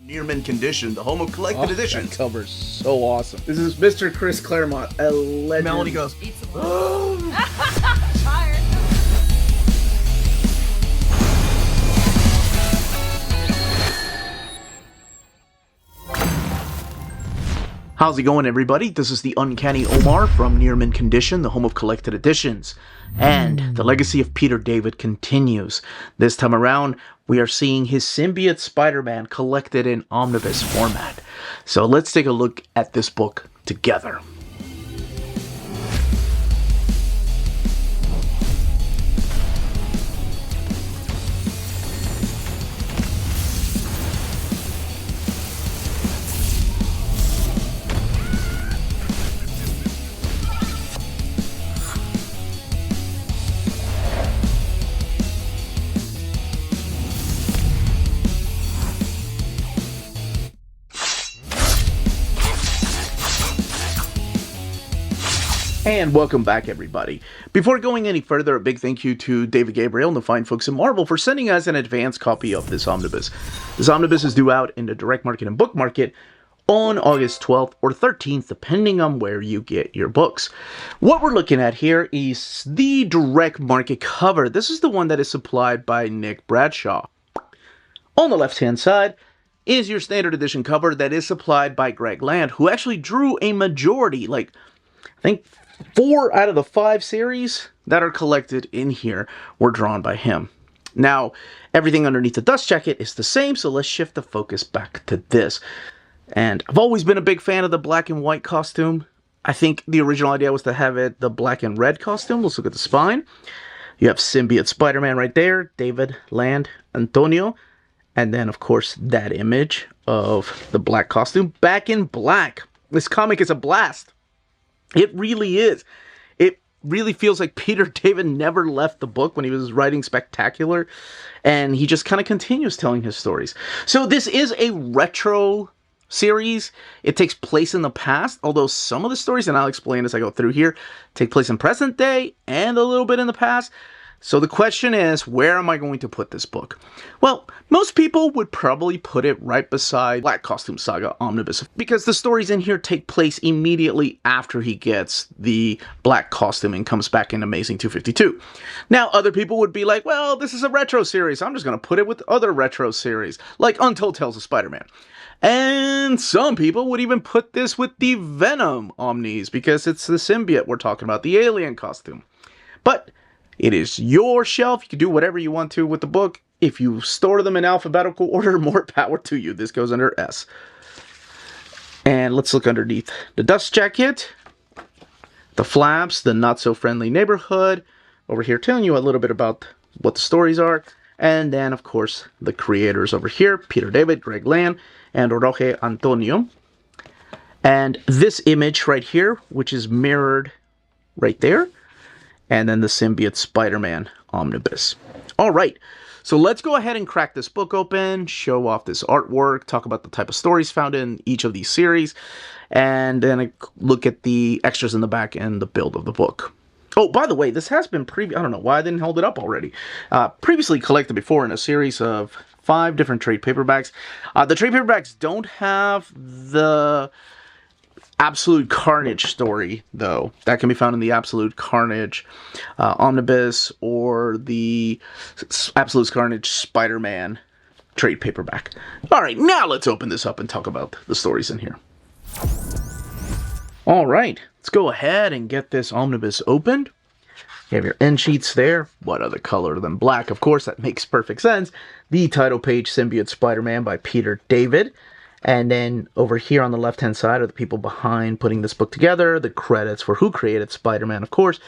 Near mint condition, the home of collected editions. That cover's so awesome. This is Mr. Chris Claremont, a legend. Melanie goes, Tired. how's it going, everybody? This is the Uncanny Omar from Near Mint Condition, the home of collected editions. And the legacy of Peter David continues. This time around, we are seeing his Symbiote Spider-Man collected in Omnibus format. So let's take a look at this book together. And welcome back, everybody. Before going any further, a big thank you to David Gabriel and the fine folks at Marvel for sending us an advance copy of this omnibus. This omnibus is due out in the direct market and book market on August 12th or 13th, depending on where you get your books. What we're looking at here is the direct market cover. This is the one that is supplied by Nick Bradshaw. On the left-hand side is your standard edition cover that is supplied by Greg Land, who actually drew a majority, I think 4 out of the 5 series that are collected in here were drawn by him. Now, everything underneath the dust jacket is the same, so let's shift the focus back to this. And I've always been a big fan of the black and white costume. I think the original idea was to have it the black and red costume. Let's look at the spine. You have Symbiote Spider-Man right there, David, Land, Antonio, and then, of course, that image of the black costume back in black. This comic is a blast. It really is. It really feels like Peter David never left the book when he was writing Spectacular, and he just kind of continues telling his stories. So this is a retro series. It takes place in the past, although some of the stories, and I'll explain as I go through here, take place in present day and a little bit in the past. So the question is, where am I going to put this book? Well, most people would probably put it right beside Black Costume Saga Omnibus, because the stories in here take place immediately after he gets the black costume and comes back in Amazing 252. Now, other people would be like, well, this is a retro series. I'm just going to put it with other retro series, like Untold Tales of Spider-Man. And some people would even put this with the Venom Omnis, because it's the symbiote we're talking about, the alien costume. But it is your shelf. You can do whatever you want to with the book. If you store them in alphabetical order, more power to you. This goes under S. And let's look underneath the dust jacket, the flaps, the not-so-friendly neighborhood. Over here telling you a little bit about what the stories are. And then, of course, the creators over here, Peter David, Greg Land, and Roge Antonio. And this image right here, which is mirrored right there. And then the Symbiote Spider-Man Omnibus. All right, so let's go ahead and crack this book open, show off this artwork, talk about the type of stories found in each of these series, and then look at the extras in the back and the build of the book. Oh, by the way, this has been I don't know why I didn't hold it up already. Previously collected before in a series of 5 different trade paperbacks. The trade paperbacks don't have the Absolute Carnage story, though. That can be found in the Absolute Carnage Omnibus or the Absolute Carnage Spider-Man trade paperback. Alright, now let's open this up and talk about the stories in here. Alright, let's go ahead and get this omnibus opened. You have your end sheets there. What other color than black? Of course, that makes perfect sense. The title page, Symbiote Spider-Man by Peter David. And then over here on the left-hand side are the people behind putting this book together, the credits for who created Spider-Man, of course,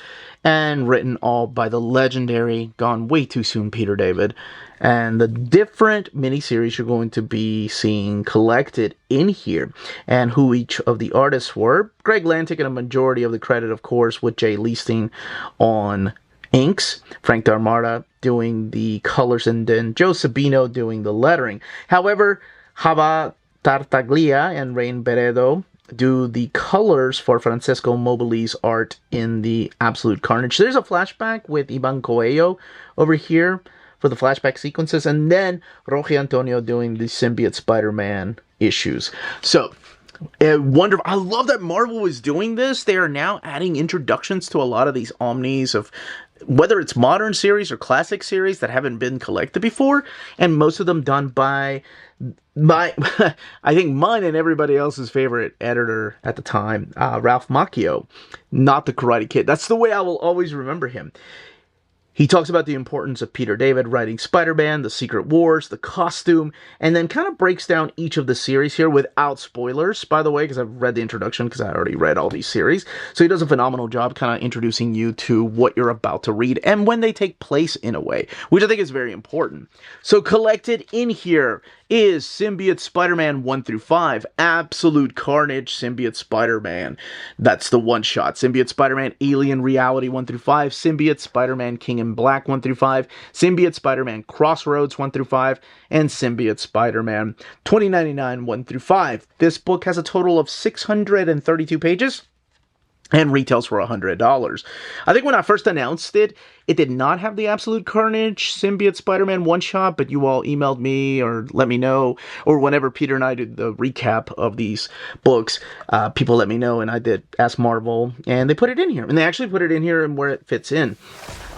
and written all by the legendary, gone way too soon, Peter David. And the different miniseries you're going to be seeing collected in here, and who each of the artists were. Greg Land taking a majority of the credit, of course, with Jay Leasting on inks, Frank Darmara doing the colors, and then Joe Sabino doing the lettering. However, Java Tartaglia and Rain Beredo do the colors for Francesco Mobili's art in the Absolute Carnage. There's a flashback with Ivan Coelho over here for the flashback sequences, and then Roge Antonio doing the Symbiote Spider-Man issues. So, wonderful. I love that Marvel is doing this. They are now adding introductions to a lot of these omnis of whether it's modern series or classic series that haven't been collected before, and most of them done by my, I think mine and everybody else's favorite editor at the time, Ralph Macchio, not the Karate Kid. That's the way I will always remember him. He talks about the importance of Peter David writing Spider-Man, the Secret Wars, the costume, and then kind of breaks down each of the series here without spoilers, by the way, because I've read the introduction because I already read all these series. So he does a phenomenal job kind of introducing you to what you're about to read and when they take place in a way, which I think is very important. So collected in here is Symbiote Spider-Man 1 through 5, Absolute Carnage Symbiote Spider-Man. That's the one-shot. Symbiote Spider-Man Alien Reality 1 through 5, Symbiote Spider-Man King in Black 1 through 5, Symbiote Spider-Man Crossroads 1 through 5, and Symbiote Spider-Man 2099 1 through 5. This book has a total of 632 pages and retails for $100. I think when I first announced it, it did not have the Absolute Carnage Symbiote Spider-Man one-shot, but you all emailed me or let me know, or whenever Peter and I did the recap of these books, people let me know, and I did ask Marvel, and they put it in here. And they actually put it in here and where it fits in.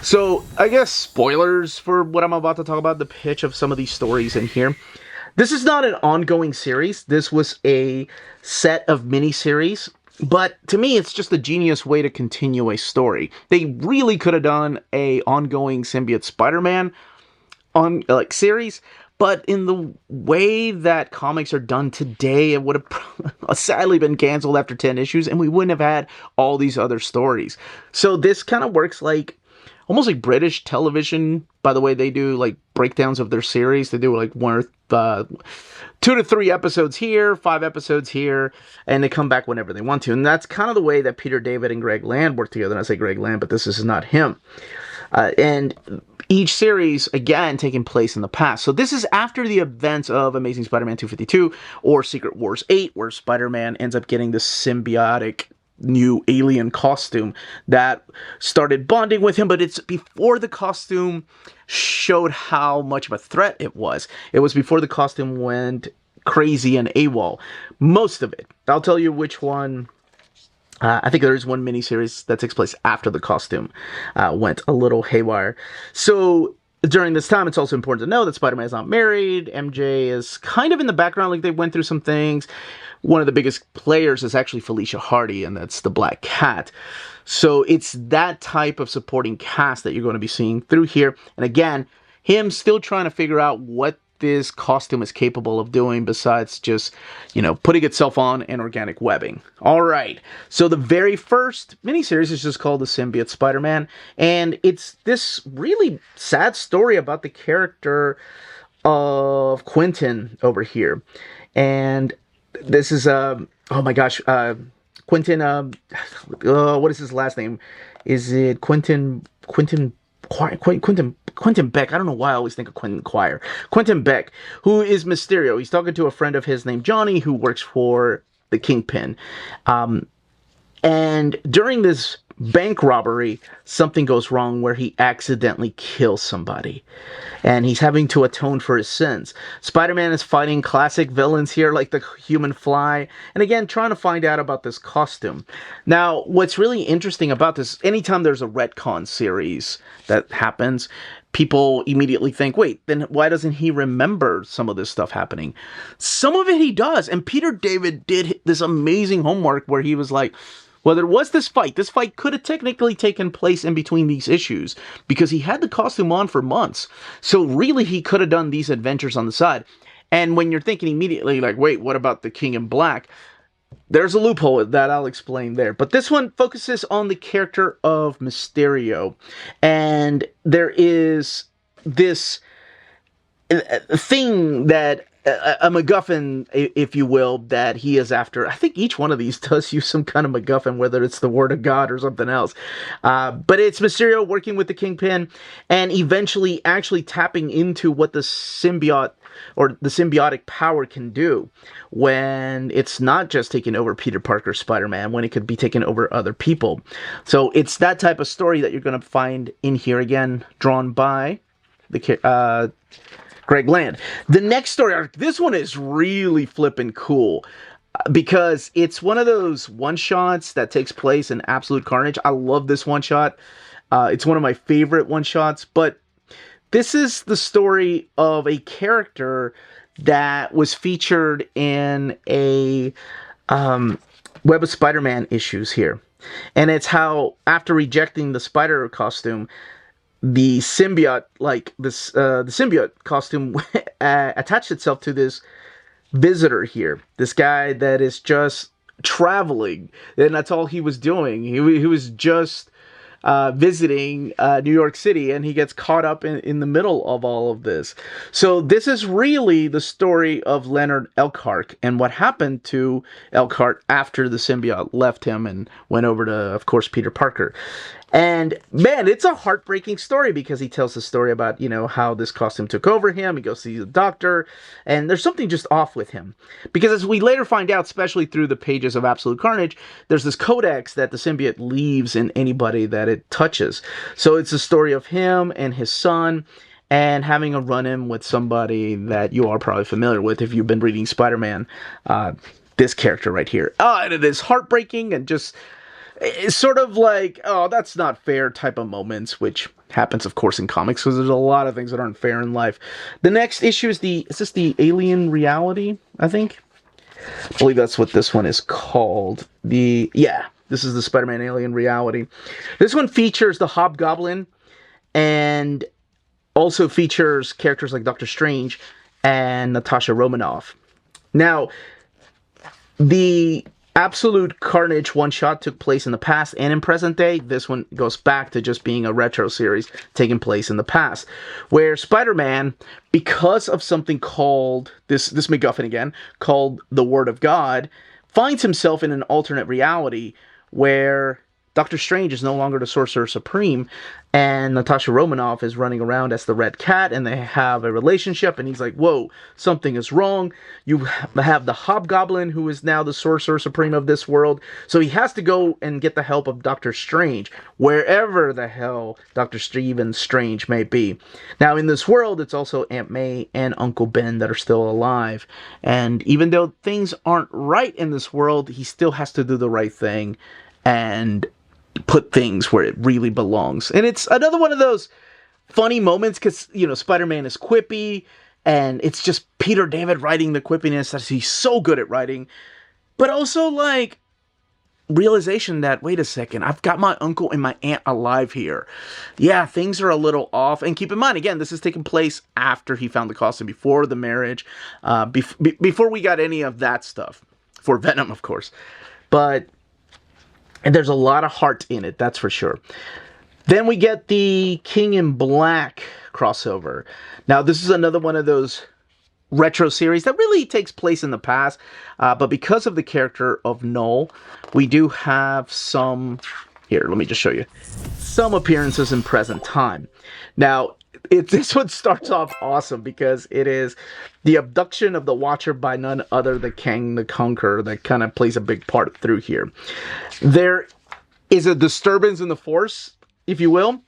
So, I guess spoilers for what I'm about to talk about, the pitch of some of these stories in here. This is not an ongoing series. This was a set of miniseries. But to me, it's just a genius way to continue a story. They really could have done a ongoing Symbiote Spider-Man series, but in the way that comics are done today, it would have sadly been canceled after 10 issues, and we wouldn't have had all these other stories. So this kind of works like almost like British television, by the way they do like breakdowns of their series. They do like 2 to 3 episodes here, 5 episodes here, and they come back whenever they want to. And that's kind of the way that Peter David and Greg Land work together. And I say Greg Land, but this is not him. And each series, again, taking place in the past. So this is after the events of Amazing Spider-Man 252 or Secret Wars 8, where Spider-Man ends up getting this symbiotic new alien costume that started bonding with him, but it's before the costume showed how much of a threat it was. It was before the costume went crazy and AWOL. Most of it. I'll tell you which one. I think there is one miniseries that takes place after the costume went a little haywire. So during this time, it's also important to know that Spider-Man is not married. MJ is kind of in the background, like they went through some things. One of the biggest players is actually Felicia Hardy, and that's the Black Cat. So it's that type of supporting cast that you're going to be seeing through here. And again, him still trying to figure out what this costume is capable of doing besides just, putting itself on and organic webbing. All right. So the very first miniseries is just called The Symbiote Spider-Man. And it's this really sad story about the character of Quentin over here. And this is, oh my gosh, Quentin, what is his last name? Is it Quentin Beck? I don't know why I always think of Quentin Quire. Quentin Beck, who is Mysterio. He's talking to a friend of his named Johnny, who works for the Kingpin. And during this bank robbery, something goes wrong where he accidentally kills somebody. And he's having to atone for his sins. Spider-Man is fighting classic villains here, like the Human Fly. And again, trying to find out about this costume. Now, what's really interesting about this, anytime there's a retcon series that happens, people immediately think, wait, then why doesn't he remember some of this stuff happening? Some of it he does. And Peter David did this amazing homework where he was like, well, there was this fight. This fight could have technically taken place in between these issues because he had the costume on for months. So really, he could have done these adventures on the side. And when you're thinking immediately like, wait, what about the King in Black? There's a loophole that I'll explain there. But this one focuses on the character of Mysterio. And there is this thing that a MacGuffin, if you will, that he is after. I think each one of these does use some kind of MacGuffin, whether it's the Word of God or something else. But it's Mysterio working with the Kingpin and eventually actually tapping into what the symbiote or the symbiotic power can do when it's not just taking over Peter Parker Spider-Man, when it could be taking over other people. So it's that type of story that you're going to find in here again, drawn by Greg Land. The next story arc, this one is really flippin' cool because it's one of those one-shots that takes place in Absolute Carnage. I love this one-shot. It's one of my favorite one-shots, but this is the story of a character that was featured in a Web of Spider-Man issues here. And it's how, after rejecting the spider costume, the symbiote, the symbiote costume attached itself to this visitor here. This guy that is just traveling, and that's all he was doing. He was just visiting New York City, and he gets caught up in the middle of all of this. So this is really the story of Leonard Elkhart and what happened to Elkhart after the symbiote left him and went over to, of course, Peter Parker. And man, it's a heartbreaking story because he tells the story about, how this costume took over him. He goes to see the doctor, and there's something just off with him. Because as we later find out, especially through the pages of Absolute Carnage, there's this codex that the symbiote leaves in anybody that it touches. So it's the story of him and his son, and having a run-in with somebody that you are probably familiar with if you've been reading Spider-Man. This character right here. And it is heartbreaking and just... it's sort of like, oh, that's not fair type of moments, which happens, of course, in comics, because there's a lot of things that aren't fair in life. The next issue is this the Alien Reality, I think? I believe that's what this one is called. This is the Spider-Man Alien Reality. This one features the Hobgoblin, and also features characters like Doctor Strange and Natasha Romanoff. Now, the Absolute Carnage one-shot took place in the past and in present day. This one goes back to just being a retro series taking place in the past, where Spider-Man, because of something called, this MacGuffin again, called the Word of God, finds himself in an alternate reality where Doctor Strange is no longer the Sorcerer Supreme, and Natasha Romanoff is running around as the Red Cat, and they have a relationship, and he's like, whoa, something is wrong. You have the Hobgoblin, who is now the Sorcerer Supreme of this world, so he has to go and get the help of Doctor Strange, wherever the hell Dr. Stephen Strange may be. Now, in this world, it's also Aunt May and Uncle Ben that are still alive, and even though things aren't right in this world, he still has to do the right thing, and put things where it really belongs. And it's another one of those funny moments because, Spider-Man is quippy, and it's just Peter David writing the quippiness that he's so good at writing. But also, realization that, wait a second, I've got my uncle and my aunt alive here. Yeah, things are a little off. And keep in mind, again, this is taking place after he found the costume, before the marriage, before we got any of that stuff. For Venom, of course. And there's a lot of heart in it, that's for sure. Then we get the King in Black crossover. Now, this is another one of those retro series that really takes place in the past. But because of the character of Null, we do have some... Here, let me just show you. Some appearances in present time. Now, this one starts off awesome because it is the abduction of the Watcher by none other than Kang the Conqueror that kind of plays a big part through here. There is a disturbance in the Force, if you will,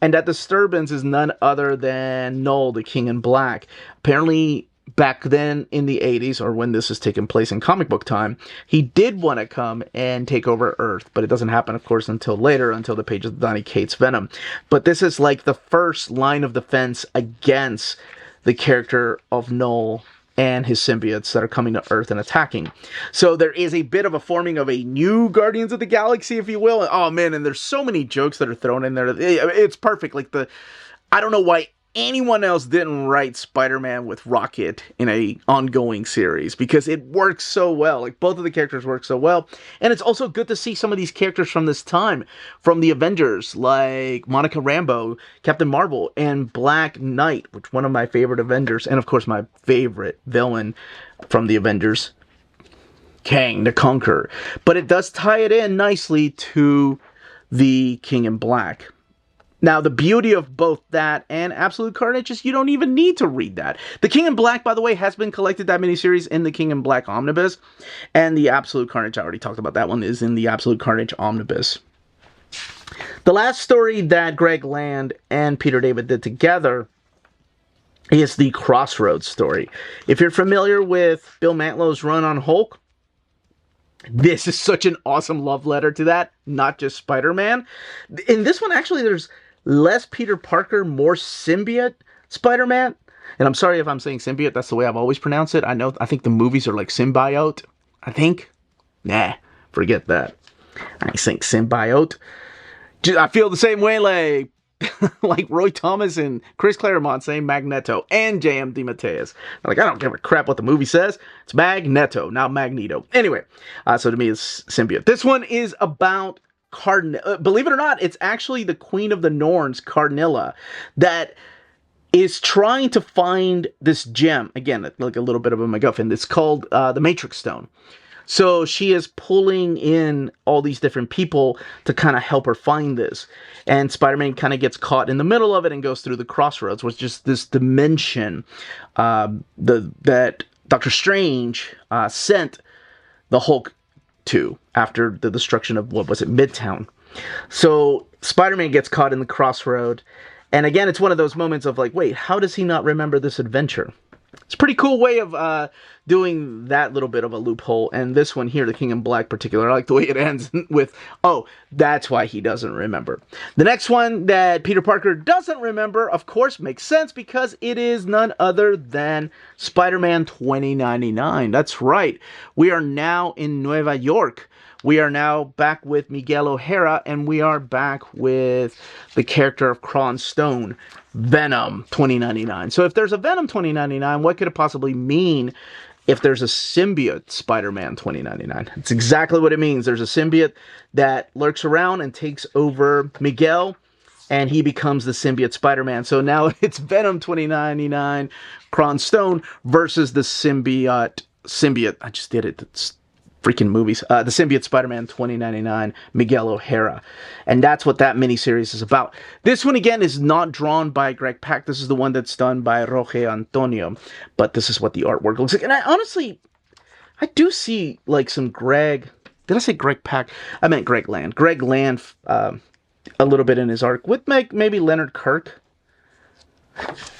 and that disturbance is none other than Null, the King in Black. Apparently, back then in the 80s, or when this is taking place in comic book time, he did want to come and take over Earth, but it doesn't happen, of course, until later, until the pages of Donny Cates' Venom. But this is like the first line of defense against the character of Null and his symbiotes that are coming to Earth and attacking. So there is a bit of a forming of a new Guardians of the Galaxy, if you will. Oh man, and there's so many jokes that are thrown in there. It's perfect. I don't know why anyone else didn't write Spider-Man with Rocket in a ongoing series, because it works so well. Both of the characters work so well. And it's also good to see some of these characters from this time, from the Avengers, like Monica Rambeau, Captain Marvel, and Black Knight, which one of my favorite Avengers, and of course my favorite villain from the Avengers, Kang the Conqueror. But it does tie it in nicely to the King in Black. Now, the beauty of both that and Absolute Carnage is you don't even need to read that. The King in Black, by the way, has been collected, that miniseries, in the King in Black Omnibus. And the Absolute Carnage, I already talked about that one, is in the Absolute Carnage Omnibus. The last story that Greg Land and Peter David did together is the Crossroads story. If you're familiar with Bill Mantlow's run on Hulk, this is such an awesome love letter to that, not just Spider-Man. In this one, actually, there's less Peter Parker, more Symbiote Spider-Man. And I'm sorry if I'm saying Symbiote, that's the way I've always pronounced it. I think the movies are like Symbiote, I think. Nah, forget that. I think Symbiote. I feel the same way like like Roy Thomas and Chris Claremont saying Magneto and J.M. DeMatteis. Like, I don't give a crap what the movie says. It's Magneto, not Magneto. Anyway, so to me, it's Symbiote. This one is about believe it or not, it's actually the Queen of the Norns, Carnilla, that is trying to find this gem. Again, like a little bit of a MacGuffin. It's called the Matrix Stone. So she is pulling in all these different people to kind of help her find this. And Spider-Man kind of gets caught in the middle of it and goes through the Crossroads, which is this dimension that Doctor Strange sent the Hulk to after the destruction of, what was it, Midtown. So Spider-Man gets caught in the Crossroad. And again, it's one of those moments of like, wait, how does he not remember this adventure? It's a pretty cool way of doing that little bit of a loophole. And this one here, the King in Black particular, I like the way it ends with, oh, that's why he doesn't remember. The next one that Peter Parker doesn't remember, of course, makes sense because it is none other than Spider-Man 2099. That's right. We are now in Nueva York. We are now back with Miguel O'Hara, and we are back with the character of Cron Stone, Venom 2099. So if there's a Venom 2099, what could it possibly mean if there's a symbiote Spider-Man 2099? It's exactly what it means. There's a symbiote that lurks around and takes over Miguel, and he becomes the symbiote Spider-Man. So now it's Venom 2099, Cron Stone, versus the symbiote. I just did it. It's freaking movies. The Symbiote Spider-Man 2099, Miguel O'Hara. And that's what that miniseries is about. This one, again, is not drawn by Greg Pak. This is the one that's done by Roge Antonio. But this is what the artwork looks like. And I do see, like, some Greg... Did I say Greg Pak? I meant Greg Land. Greg Land, a little bit in his art, with maybe Leonard Kirk.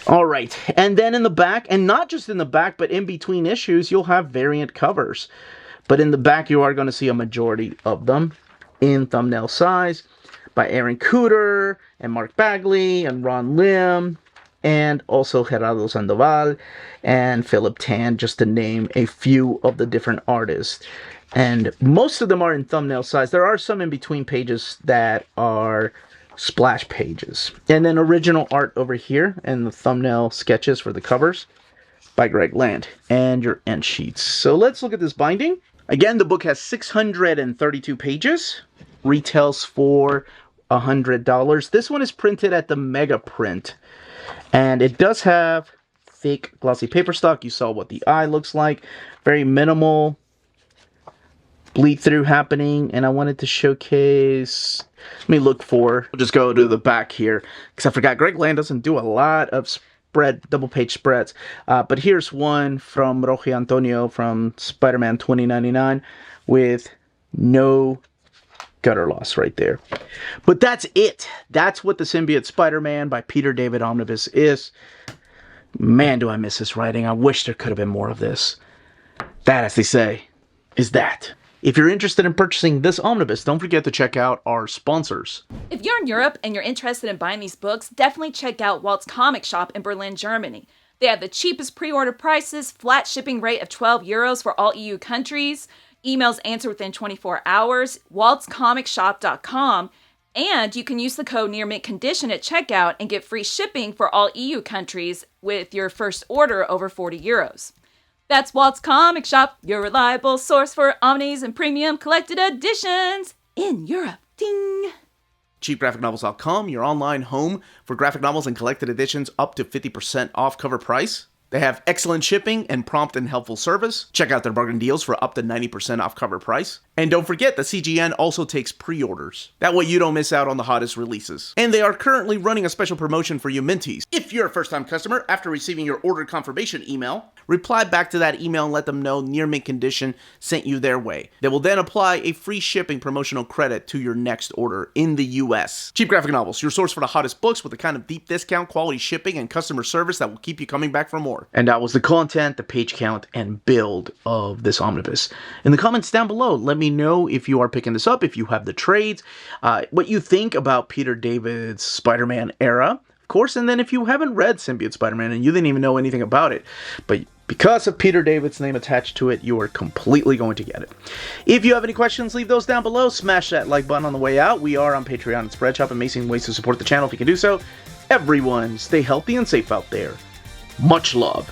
All right, and then in the back, and not just in the back, but in between issues, you'll have variant covers. But in the back, you are going to see a majority of them in thumbnail size by Aaron Cooter and Mark Bagley and Ron Lim and also Gerardo Sandoval and Philip Tan, just to name a few of the different artists. And most of them are in thumbnail size. There are some in between pages that are splash pages. And then original art over here and the thumbnail sketches for the covers by Greg Land and your end sheets. So let's look at this binding. Again, the book has 632 pages, retails for $100. This one is printed at the Mega Print, and it does have thick glossy paper stock. You saw what the eye looks like. Very minimal bleed through happening, and I wanted to showcase... Let me look for... We'll just go to the back here, because I forgot Greg Land doesn't do a lot of double page spreads, but here's one from Roge Antonio from Spider-Man 2099 with no gutter loss right there. But that's it. That's what the Symbiote Spider-Man by Peter David Omnibus is. Man, do I miss this writing. I wish there could have been more of this. That, as they say, is that. If you're interested in purchasing this omnibus, don't forget to check out our sponsors. If you're in Europe and you're interested in buying these books, definitely check out Walts Comic Shop in Berlin, Germany. They have the cheapest pre-order prices, flat shipping rate of €12 for all EU countries, emails answered within 24 hours, waltscomicshop.com, and you can use the code Near Mint Condition at checkout and get free shipping for all EU countries with your first order over €40. That's Walt's Comic Shop, your reliable source for omnis and premium collected editions in Europe. Ding! CheapGraphicNovels.com, your online home for graphic novels and collected editions up to 50% off cover price. They have excellent shipping and prompt and helpful service. Check out their bargain deals for up to 90% off cover price. And don't forget that CGN also takes pre-orders. That way you don't miss out on the hottest releases. And they are currently running a special promotion for you Minties. If you're a first-time customer, after receiving your order confirmation email, reply back to that email and let them know near mint condition sent you their way. They will then apply a free shipping promotional credit to your next order in the US. Cheap Graphic Novels, your source for the hottest books with the kind of deep discount, quality shipping, and customer service that will keep you coming back for more. And that was the content, the page count, and build of this omnibus. In the comments down below, let me know if you are picking this up, if you have the trades, what you think about Peter David's Spider-Man era, of course, and then if you haven't read Symbiote Spider-Man and you didn't even know anything about it, but because of Peter David's name attached to it, you are completely going to get it. If you have any questions, leave those down below. Smash that like button on the way out. We are on Patreon and Spreadshop, amazing ways to support the channel if you can do so. Everyone, stay healthy and safe out there. Much love.